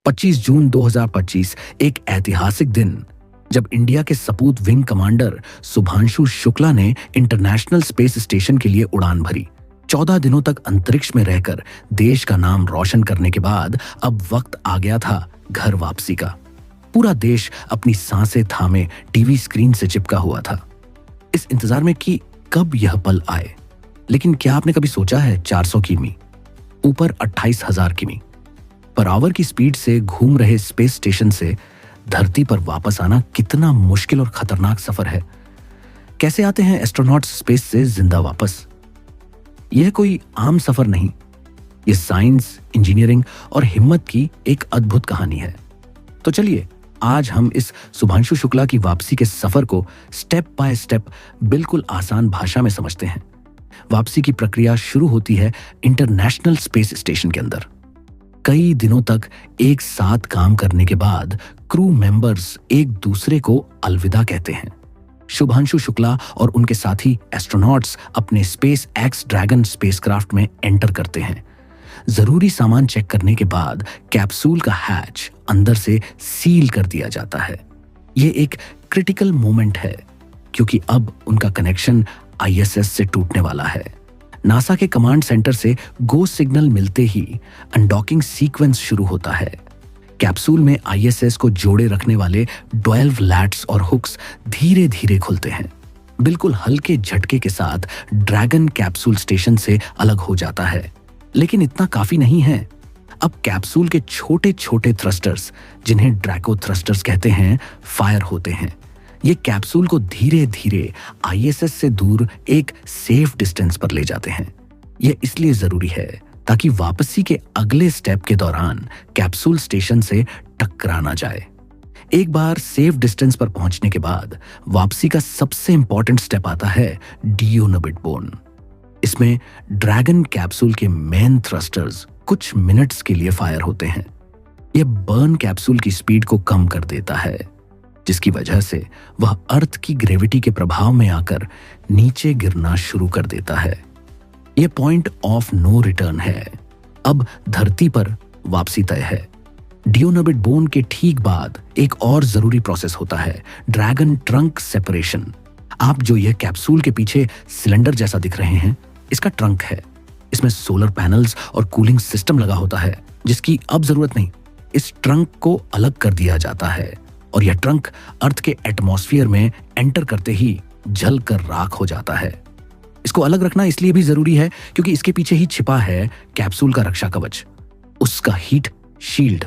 25 जून 2025 एक ऐतिहासिक दिन, जब इंडिया के सपूत विंग कमांडर शुभांशु शुक्ला ने इंटरनेशनल स्पेस स्टेशन के लिए उड़ान भरी। 14 दिनों तक अंतरिक्ष में रहकर देश का नाम रोशन करने के बाद अब वक्त आ गया था घर वापसी का। पूरा देश अपनी सांसें थामे टीवी स्क्रीन से चिपका हुआ था, इस इंतजार में कि कब यह पल आए। लेकिन क्या आपने कभी सोचा है 400 किमी ऊपर 28,000 किमी पर आवर की स्पीड से घूम रहे स्पेस स्टेशन से धरती पर वापस आना कितना मुश्किल और खतरनाक सफर है। कैसे आते हैं एस्ट्रोनॉट्स स्पेस से जिंदा वापस? यह कोई आम सफर नहीं, यह साइंस, इंजीनियरिंग और हिम्मत की एक अद्भुत कहानी है। तो चलिए आज हम इस शुभांशु शुक्ला की वापसी के सफर को स्टेप बाय स्टेप बिल्कुल आसान भाषा में समझते हैं। वापसी की प्रक्रिया शुरू होती है इंटरनेशनल स्पेस स्टेशन के अंदर। कई दिनों तक एक साथ काम करने के बाद क्रू मेंबर्स एक दूसरे को अलविदा कहते हैं। शुभांशु शुक्ला और उनके साथी एस्ट्रोनॉट्स अपने स्पेस एक्स ड्रैगन स्पेसक्राफ्ट में एंटर करते हैं। जरूरी सामान चेक करने के बाद कैप्सूल का हैच अंदर से सील कर दिया जाता है। यह एक क्रिटिकल मोमेंट है क्योंकि अब उनका कनेक्शन आईएसएस से टूटने वाला है। नासा के कमांड सेंटर से गो सिग्नल मिलते ही अनडॉकिंग सीक्वेंस शुरू होता है। कैप्सूल में आईएसएस को जोड़े रखने वाले 12 लैट्स और हुक्स धीरे धीरे खुलते हैं। बिल्कुल हल्के झटके के साथ ड्रैगन कैप्सूल स्टेशन से अलग हो जाता है। लेकिन इतना काफी नहीं है। अब कैप्सूल के छोटे छोटे थ्रस्टर्स, जिन्हें ड्रैको थ्रस्टर्स कहते हैं, फायर होते हैं। ये कैप्सूल को धीरे धीरे आईएसएस से दूर एक सेफ डिस्टेंस पर ले जाते हैं। यह इसलिए जरूरी है ताकि वापसी के अगले स्टेप के दौरान कैप्सूल स्टेशन से टकरा ना जाए। एक बार सेफ डिस्टेंस पर पहुंचने के बाद वापसी का सबसे इंपॉर्टेंट स्टेप आता है डियोनाबिट बोन। इसमें ड्रैगन कैप्सूल के मेन थ्रस्टर्स कुछ मिनट्स के लिए फायर होते हैं। यह बर्न कैप्सूल की स्पीड को कम कर देता है, जिसकी वजह से वह अर्थ की ग्रेविटी के प्रभाव में आकर नीचे गिरना शुरू कर देता है। यह पॉइंट ऑफ नो रिटर्न है। अब धरती पर वापसी तय है। डियोनाबिट बोन के ठीक बाद एक और जरूरी प्रोसेस होता है, ड्रैगन ट्रंक सेपरेशन। आप जो यह कैप्सूल के पीछे सिलेंडर जैसा दिख रहे हैं, इसका ट्रंक है। इसमें सोलर पैनल्स और कूलिंग सिस्टम लगा होता है, जिसकी अब जरूरत नहीं। इस ट्रंक को अलग कर दिया जाता है और यह ट्रंक अर्थ के एटमॉस्फेयर में एंटर करते ही जल कर राख हो जाता है। इसको अलग रखना इसलिए भी जरूरी है क्योंकि इसके पीछे ही छिपा है कैप्सूल का रक्षा कवच, उसका हीट शील्ड।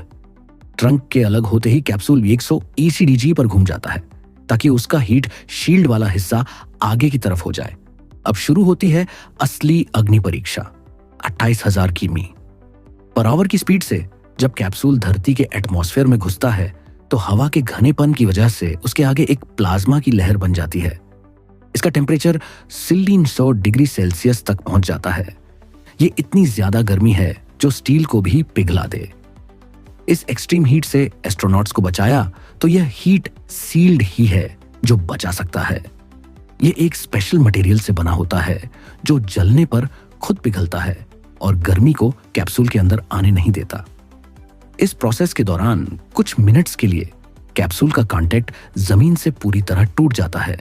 ट्रंक के अलग होते ही कैप्सूल 100 ECDG पर घूम जाता है ताकि उसका हीट शील्ड वाला हिस्सा आगे की तरफ हो जाए। अब शुरू होती है असली अग्नि परीक्षा। 28,000 किमी पर आवर की स्पीड से जब कैप्सूल धरती के एटमॉस्फेयर में घुसता है तो हवा के घनेपन की वजह से उसके आगे एक प्लाज्मा की लहर बन जाती है। इसका टेम्परेचर 300 डिग्री सेल्सियस तक पहुंच जाता है। यह इतनी ज्यादा गर्मी है जो स्टील को भी पिघला दे। इस एक्सट्रीम हीट से एस्ट्रोनॉट्स को बचाया तो यह हीट सील्ड ही है जो बचा सकता है। यह एक स्पेशल मटेरियल से बना होता है जो जलने पर खुद पिघलता है और गर्मी को कैप्सूल के अंदर आने नहीं देता। इस प्रोसेस के दौरान कुछ मिनट्स के लिए कैप्सूल का कांटेक्ट जमीन से पूरी तरह टूट जाता है।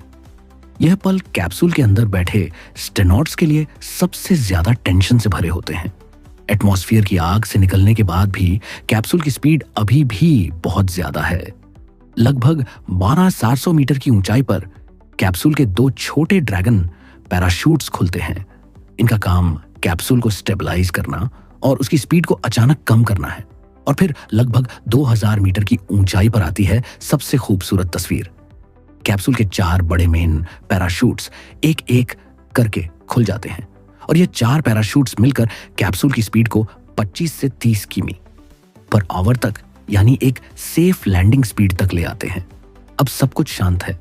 यह पल कैप्सूल के अंदर बैठे स्टेनॉट्स के लिए सबसे ज्यादा टेंशन से भरे होते हैं। एटमॉस्फेयर की आग से निकलने के बाद भी कैप्सूल की स्पीड अभी भी बहुत ज्यादा है। लगभग 12,700 मीटर की ऊंचाई पर कैप्सूल के 2 छोटे ड्रैगन पैराशूट्स खुलते हैं। इनका काम कैप्सूल को स्टेबलाइज करना और उसकी स्पीड को अचानक कम करना है। और फिर लगभग 2000 मीटर की ऊंचाई पर आती है सबसे खूबसूरत तस्वीर। कैप्सूल के 4 बड़े मेन पैराशूट्स एक एक करके खुल जाते हैं और ये 4 पैराशूट्स मिलकर कैप्सूल की स्पीड को 25 से 30 किमी पर आवर तक, यानी एक सेफ लैंडिंग स्पीड तक ले आते हैं। अब सब कुछ शांत है।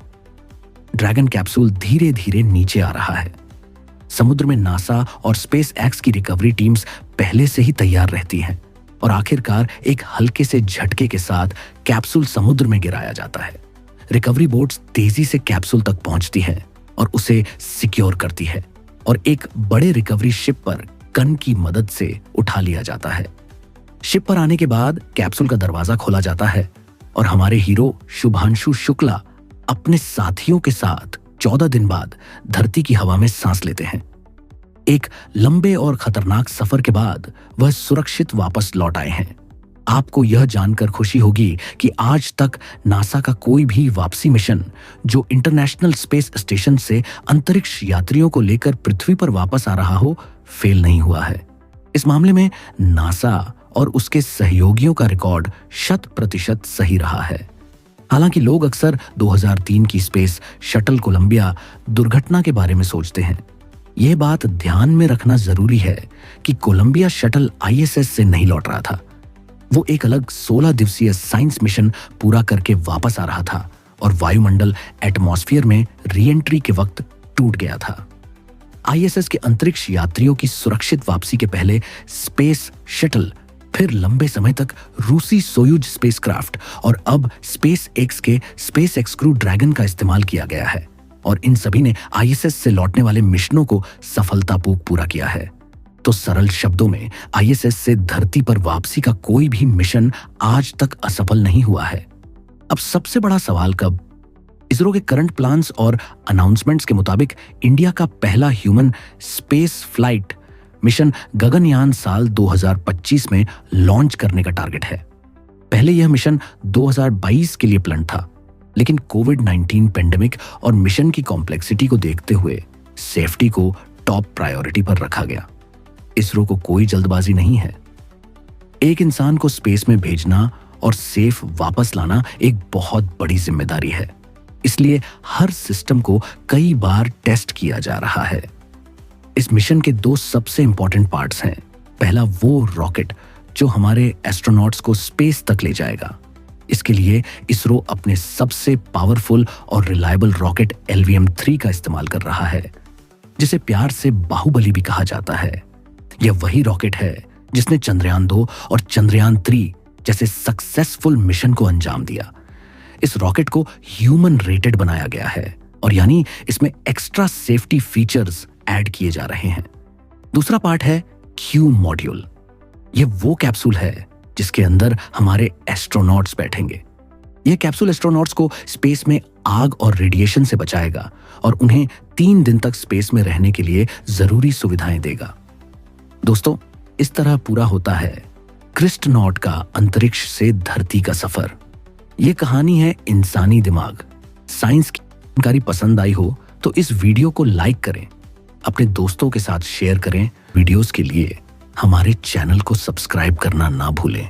ड्रैगन कैप्सूल धीरे धीरे नीचे आ रहा है। समुद्र में नासा और स्पेस एक्स की रिकवरी टीम्स पहले से ही तैयार रहती हैं और आखिरकार एक हल्के से झटके के साथ कैप्सूल समुद्र में गिराया जाता है। रिकवरी बोट्स तेजी से कैप्सूल तक पहुंचती है और उसे सिक्योर करती है और एक बड़े रिकवरी शिप पर गन की मदद से उठा लिया जाता है। शिप पर आने के बाद कैप्सूल का दरवाजा खोला जाता है और हमारे हीरो शुभांशु शुक्ला अपने साथियों के साथ 14 दिन बाद धरती की हवा में सांस लेते हैं। एक लंबे और खतरनाक सफर के बाद वह सुरक्षित वापस लौट आए हैं। आपको यह जानकर खुशी होगी कि आज तक नासा का कोई भी वापसी मिशन जो इंटरनेशनल स्पेस स्टेशन से अंतरिक्ष यात्रियों को लेकर पृथ्वी पर वापस आ रहा हो, फेल नहीं हुआ है। इस मामले में नासा और उसके सहयोगियों का रिकॉर्ड 100% सही रहा है। हालांकि लोग अक्सर 2003 की स्पेस शटल कोलंबिया दुर्घटना के बारे में सोचते हैं। यह बात ध्यान में रखना जरूरी है कि कोलंबिया शटल ISS से नहीं लौट रहा था। वो एक अलग 16 दिवसीय साइंस मिशन पूरा करके वापस आ रहा था और वायुमंडल एटमॉस्फेयर में रीएंट्री के वक्त टूट गया था। ISS के अंतरिक्ष यात्रियों की सुरक्षित वापसी के पहले स्पेस शटल, फिर लंबे समय तक रूसी सोयूज स्पेसक्राफ्ट और अब SpaceX के SpaceX क्रू ड्रैगन का इस्तेमाल किया गया है और इन सभी ने ISS से लौटने वाले मिशनों को सफलतापूर्वक पूरा किया है। तो सरल शब्दों में ISS से धरती पर वापसी का कोई भी मिशन आज तक असफल नहीं हुआ है। अब सबसे बड़ा सवाल कब? इसरो के करंट प्लान्स और अनाउंसमेंट्स के मुताबिक इंडिया का पहला human space flight mission Gaganyaan साल 2025 में लॉन्च करने का टारगेट है। पहले यह मिशन 2022 के लिए प्लान था, लेकिन कोविड-19 पेंडेमिक और मिशन की कॉम्प्लेक्सिटी को देखते हुए सेफ्टी को टॉप प्रायोरिटी पर रखा गया। इसरो को कोई जल्दबाजी नहीं है। एक इंसान को स्पेस में भेजना और सेफ वापस लाना एक बहुत बड़ी जिम्मेदारी है, इसलिए हर सिस्टम को कई बार टेस्ट किया जा रहा है। इस मिशन के 2 सबसे इंपॉर्टेंट पार्ट्स हैं। पहला वो रॉकेट जो हमारे एस्ट्रोनॉट्स को स्पेस तक ले जाएगा। इसके लिए इसरो अपने सबसे पावरफुल और रिलायबल रॉकेट LVM-3 का इस्तेमाल कर रहा है, जिसे प्यार से बाहुबली भी कहा जाता है। यह वही रॉकेट है जिसने चंद्रयान-2 और चंद्रयान-3 जैसे सक्सेसफुल मिशन को अंजाम दिया। इस रॉकेट को ह्यूमन रेटेड बनाया गया है और यानी इसमें एक्स्ट्रा सेफ्टी फीचर्स ऐड किए जा रहे हैं। दूसरा पार्ट है क्यू मॉड्यूल। यह वो कैप्सूल है जिसके अंदर हमारे एस्ट्रोनॉट्स बैठेंगे। यह कैप्सूल एस्ट्रोनॉट्स को स्पेस में आग और रेडिएशन से बचाएगा और उन्हें 3 दिन तक स्पेस में रहने के लिए जरूरी सुविधाएं देगा। दोस्तों, इस तरह पूरा होता है क्रिस्टनॉट का अंतरिक्ष से धरती का सफर। यह कहानी है इंसानी दिमाग। साइंस की जानकारी पसंद आई हो तो इस वीडियो को लाइक करें, अपने दोस्तों के साथ शेयर करें। वीडियोस के लिए हमारे चैनल को सब्सक्राइब करना ना भूलें।